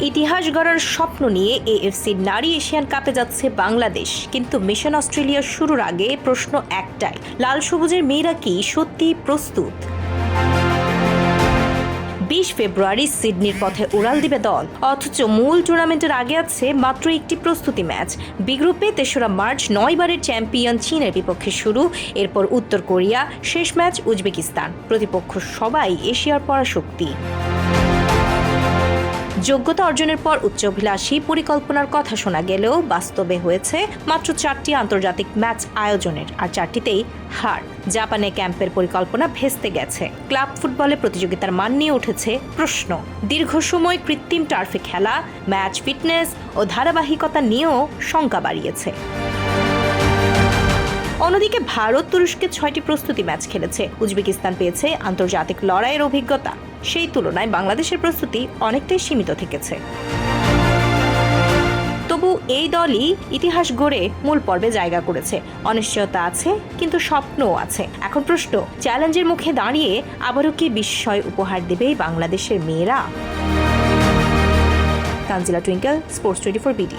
ইতিহাস গড়ার স্বপ্ন নিয়ে এএফসি নারী এশিয়ান কাপে যাচ্ছে বাংলাদেশ, কিন্তু মিশন অস্ট্রেলিয়া শুরুর আগে প্রশ্ন একটাই, লাল সবুজের মেয়েরা কি সত্যি প্রস্তুত? 20 ফেব্রুয়ারি সিডনির পথে উড়াল দিবে দল, অথচ মূল টুর্নামেন্টের আগে আছে মাত্র একটি প্রস্তুতি ম্যাচ। বি গ্রুপে 3রা মার্চ 9 বারের চ্যাম্পিয়ন চীনের বিপক্ষে শুরু, এরপর উত্তর কোরিয়া, শেষ ম্যাচ উজবেকিস্তান। প্রতিপক্ষ সবাই এশিয়ার পরাশক্তি। যোগ্যতা অর্জনের পর উচ্চাভিলাষী পরিকল্পনার কথা শোনা গেলেও বাস্তবে হয়েছে মাত্র 4টি আন্তর্জাতিক ম্যাচ আয়োজনের, আর 4টিতেই হার। জাপানে ক্যাম্পের পরিকল্পনা ভেস্তে গেছে। ক্লাব ফুটবলে প্রতিযোগিতার মান নিয়ে উঠেছে প্রশ্ন। দীর্ঘ সময় কৃত্রিম টার্ফে খেলা, ম্যাচ ফিটনেস ও ধারাবাহিকতা নিয়েও শঙ্কা বাড়িয়েছে। অন্যদিকে ভারত তুরস্কে 6টি প্রস্তুতি ম্যাচ খেলেছে। উজবেকিস্তান পেয়েছে আন্তর্জাতিক লড়াইয়ের অভিজ্ঞতা। সেই তুলনায় বাংলাদেশের প্রস্তুতি অনেকটাই সীমিত থেকেছে। তবু এই দলই ইতিহাস গড়ে মূল পর্বে জায়গা করেছে। অনিশ্চয়তা আছে, কিন্তু স্বপ্নও আছে। এখন প্রশ্ন, চ্যালেঞ্জের মুখে দাঁড়িয়ে আবারও কি বিস্ময় উপহার দেবে বাংলাদেশের মেয়েরা? Tanzila Twinkle, sports 24 BD.